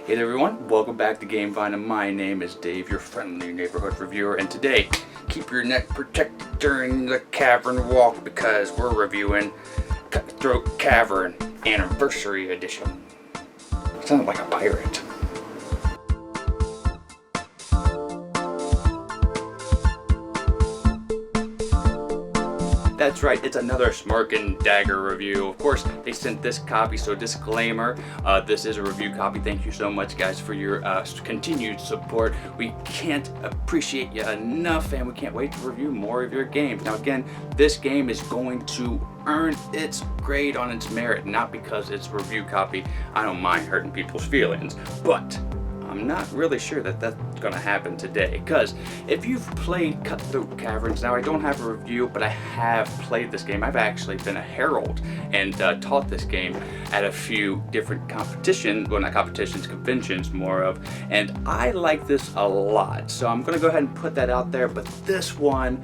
Hey there everyone, welcome back to Gamevine, and my name is Dave, your friendly neighborhood reviewer, and today, keep your neck protected during the cavern walk because we're reviewing Cutthroat Cavern Anniversary Edition. Sounded like a pirate. That's right, it's another Smirk and Dagger review. Of course, they sent this copy, so disclaimer, this is a review copy. Thank you so much, guys, for your continued support. We can't appreciate you enough, and we can't wait to review more of your games. Now, again, this game is going to earn its grade on its merit, not because it's a review copy. I don't mind hurting people's feelings, but I'm not really sure that that's going to happen today, because if you've played Cutthroat Caverns, now I don't have a review, but I have played this game. I've actually been a herald and taught this game at a few different competitions, well, not competitions, conventions more of, and I like this a lot. So I'm going to go ahead and put that out there, but this one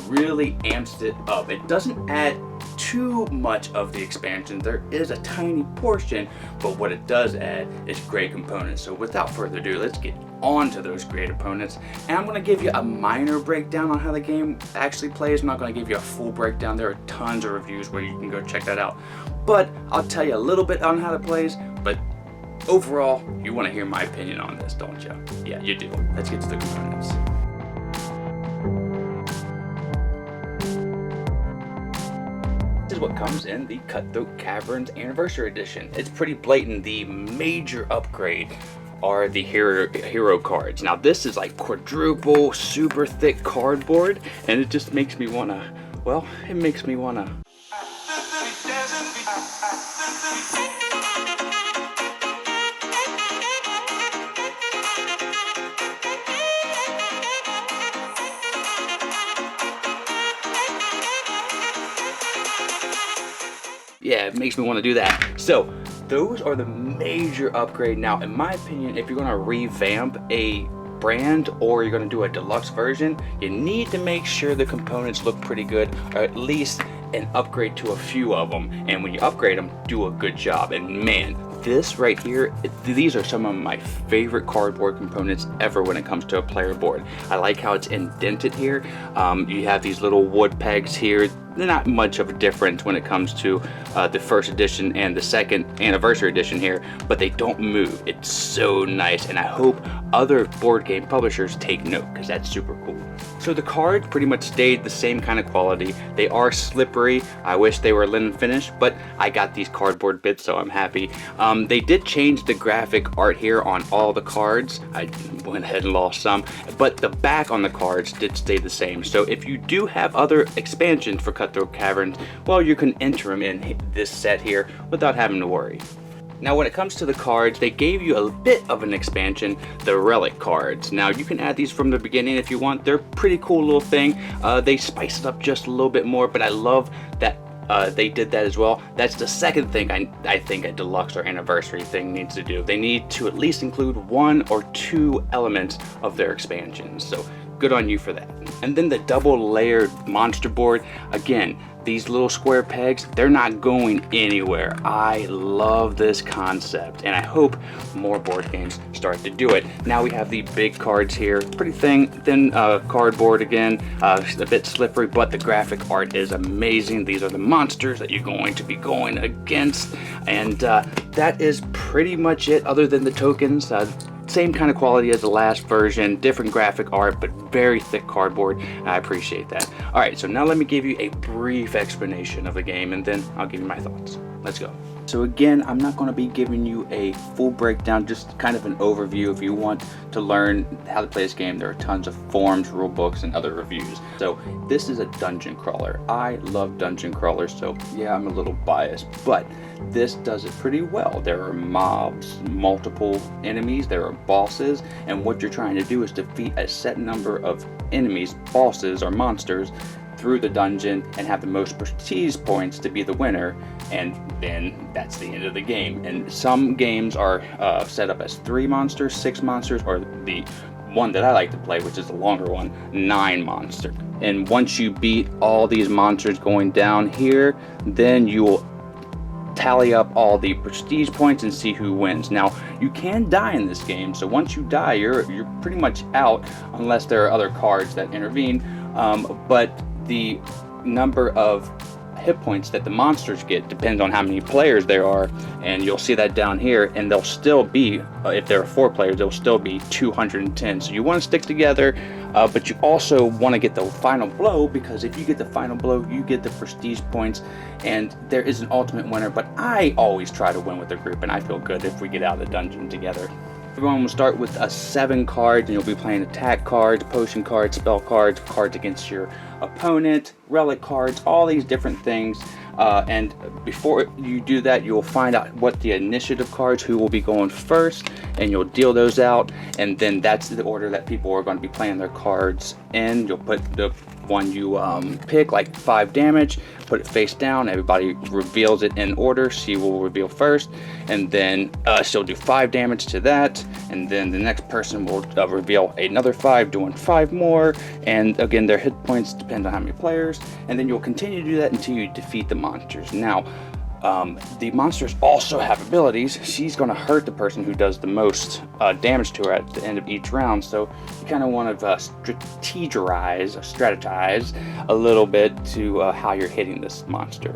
really amps it up. It doesn't add too much of the expansion. There is a tiny portion, but what it does add is great components. So without further ado, let's get on to those great components. And I'm going to give you a minor breakdown on how the game actually plays. I'm not going to give you a full breakdown. There are tons of reviews where you can go check that out. But I'll tell you a little bit on how it plays. But overall, you want to hear my opinion on this, don't you? Yeah, you do. Let's get to the components. This is what comes in the Cutthroat Caverns Anniversary Edition. It's pretty blatant. The major upgrade are the hero cards. Now this is like quadruple, super thick cardboard, and it just makes me wanna, well, it makes me wanna. Yeah, it makes me want to do that. So those are the major upgrade. Now, in my opinion, if you're going to revamp a brand or you're going to do a deluxe version, you need to make sure the components look pretty good, or at least an upgrade to a few of them. And when you upgrade them, do a good job. And man, this right here, these are some of my favorite cardboard components ever when it comes to a player board. I like how it's indented here. You have these little wood pegs here. They're not much of a difference when it comes to the first edition and the second anniversary edition here, but they don't move. It's so nice, and I hope other board game publishers take note, because that's super cool. So the cards pretty much stayed the same kind of quality. They are slippery. I wish they were linen finish, but I got these cardboard bits, so I'm happy. They did change the graphic art here on all the cards. I went ahead and lost some, but the back on the cards did stay the same. So if you do have other expansions for Cutthroat Caverns, well, you can enter them in this set here without having to worry. Now, when it comes to the cards, they gave you a bit of an expansion, the relic cards. Now, you can add these from the beginning if you want. They're a pretty cool little thing. They spice it up just a little bit more, but I love that they did that as well. That's the second thing I think a deluxe or anniversary thing needs to do. They need to at least include 1 or 2 elements of their expansions. So good on you for that. And then the double layered monster board. Again, these little square pegs, they're not going anywhere. I love this concept, and I hope more board games start to do it. Now we have the big cards here. Pretty thin cardboard again, a bit slippery, but the graphic art is amazing. These are the monsters that you're going to be going against, and that is pretty much it, other than the tokens. Same kind of quality as the last version, different graphic art, but very thick cardboard. I appreciate that. All right, so now let me give you a brief explanation of the game, and then I'll give you my thoughts. Let's go. So again, I'm not going to be giving you a full breakdown, just kind of an overview. If you want to learn how to play this game, there are tons of forums, rule books, and other reviews. So this is a dungeon crawler. I love dungeon crawlers, so yeah, I'm a little biased, but this does it pretty well. There are mobs, multiple enemies, there are bosses, and what you're trying to do is defeat a set number of enemies, bosses, or monsters through the dungeon and have the most prestige points to be the winner, and then that's the end of the game. And some games are set up as 3 monsters, 6 monsters, or the one that I like to play, which is the longer one, 9 monsters. And once you beat all these monsters going down here, then you will tally up all the prestige points and see who wins. Now, you can die in this game, so once you die, you're pretty much out unless there are other cards that intervene. But the number of hit points that the monsters get depends on how many players there are, and you'll see that down here, and they'll still be, if there are 4 players, they'll still be 210. So you want to stick together, but you also want to get the final blow, because if you get the final blow, you get the prestige points, and there is an ultimate winner. But I always try to win with a group, and I feel good if we get out of the dungeon together. Everyone will start with 7 cards, and you'll be playing attack cards, potion cards, spell cards, cards against your opponent, relic cards, all these different things. And before you do that, you'll find out what the initiative cards, who will be going first, and you'll deal those out. And then that's the order that people are going to be playing their cards in. You'll put the one you pick, like 5 damage, put it face down. Everybody reveals it in order. She will reveal first, and then she'll do 5 damage to that, and then the next person will reveal another 5, doing 5 more. And again, their hit points depend on how many players, and then you'll continue to do that until you defeat the monsters. Now, the monsters also have abilities. She's going to hurt the person who does the most damage to her at the end of each round, so you kind of want to strategize a little bit to how you're hitting this monster.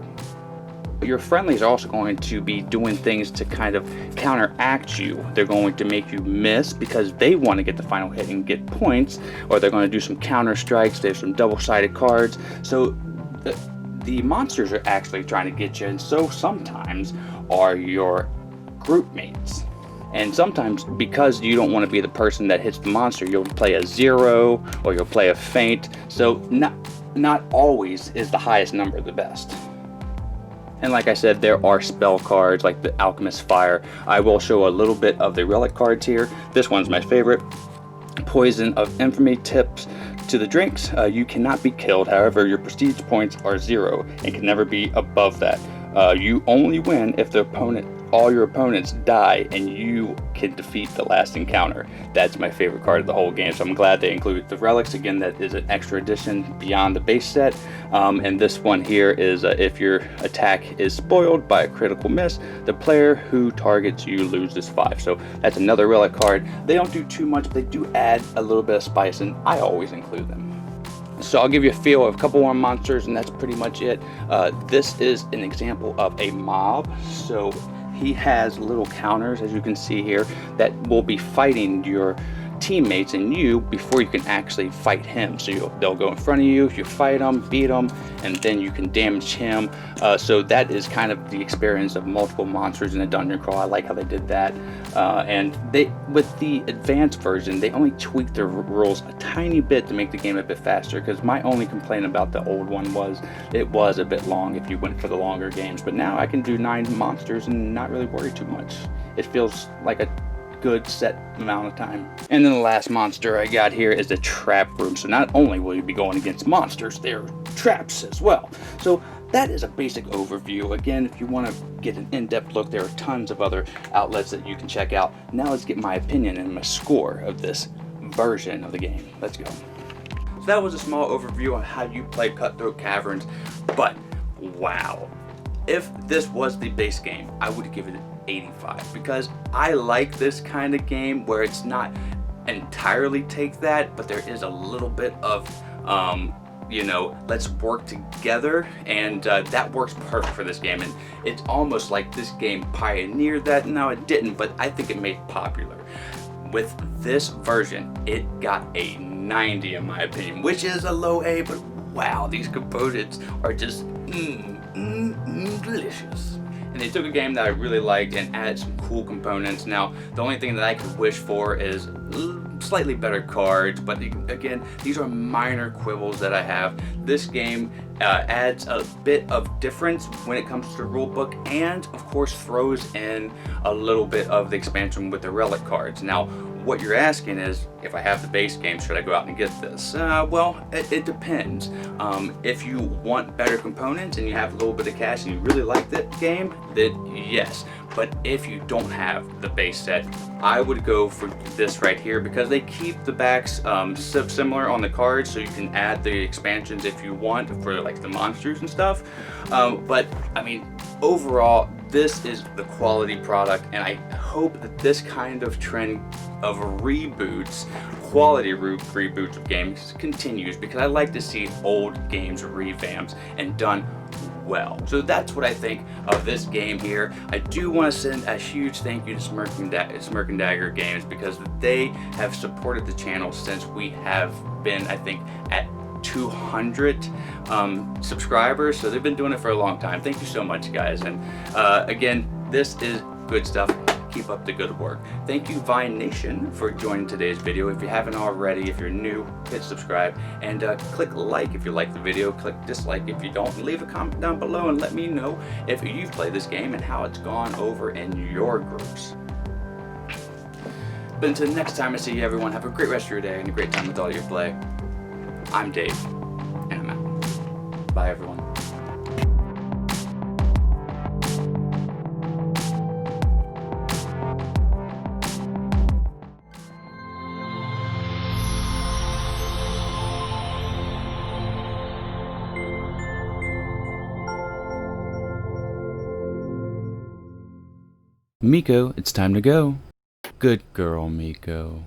Your friendlies are also going to be doing things to kind of counteract you. They're going to make you miss because they want to get the final hit and get points, or they're going to do some counter strikes. There's some double-sided cards, so the monsters are actually trying to get you, and so sometimes are your group mates. And sometimes, because you don't want to be the person that hits the monster, you'll play a 0 or you'll play a feint. So not always is the highest number the best. And like I said, there are spell cards like the Alchemist Fire. I will show a little bit of the relic cards here. This one's my favorite. Poison of Infamy tips to the drinks. You cannot be killed, however your prestige points are 0 and can never be above that. You only win if all your opponents die and you can defeat the last encounter. That's my favorite card of the whole game, so I'm glad they included the relics. Again, that is an extra addition beyond the base set. And this one here is if your attack is spoiled by a critical miss, the player who targets you loses 5. So that's another relic card. They don't do too much, but they do add a little bit of spice, and I always include them. So I'll give you a feel of a couple more monsters, and that's pretty much it. This is an example of a mob. So he has little counters, as you can see here, that will be fighting your teammates and you before you can actually fight him. So they'll go in front of you, you fight them, beat them, and then you can damage him. So that is kind of the experience of multiple monsters in a dungeon crawl. I like how they did that. And with the advanced version, they only tweaked the rules a tiny bit to make the game a bit faster, because my only complaint about the old one was it was a bit long if you went for the longer games. But now I can do 9 monsters and not really worry too much. It feels like a good set amount of time. And then the last monster I got here is the trap room. So not only will you be going against monsters, there are traps as well. So that is a basic overview. Again, if you want to get an in-depth look, there are tons of other outlets that you can check out. Now let's get my opinion and my score of this version of the game. Let's go. So that was a small overview on how you play Cutthroat Caverns, but wow. If this was the base game, I would give it an 85, because I like this kind of game where it's not entirely take that, but there is a little bit of you know, let's work together, and that works perfect for this game. And it's almost like this game pioneered that. No, it didn't, but I think it made it popular. With this version, it got a 90 in my opinion, which is a low A, but wow, these components are just delicious. And they took a game that I really liked and added some cool components. Now, the only thing that I could wish for is slightly better cards, but again, these are minor quibbles that I have. This game adds a bit of difference when it comes to the rulebook, and of course throws in a little bit of the expansion with the relic cards. Now, what you're asking is, if I have the base game, should I go out and get this? Well, it depends. If you want better components and you have a little bit of cash and you really like that game, then yes. But if you don't have the base set, I would go for this right here, because they keep the backs similar on the cards, so you can add the expansions if you want for like the monsters and stuff. But I mean, overall, this is the quality product, and I hope that this kind of trend of reboots, quality reboots of games continues, because I like to see old games revamped and done well. So that's what I think of this game here. I do want to send a huge thank you to Smirk and Dagger Games, because they have supported the channel since we have been, I think, at 200 subscribers. So they've been doing it for a long time. Thank you so much, guys. And again, this is good stuff. Keep up the good work. Thank you, Vine Nation, for joining today's video. If you haven't already, if you're new, hit subscribe and click like if you like the video, click dislike if you don't, and leave a comment down below and let me know if you've played this game and how it's gone over in your groups. But until next time I see you, everyone, have a great rest of your day and a great time with all your play. I'm Dave, and I'm out. Bye, everyone. Miko, it's time to go. Good girl, Miko.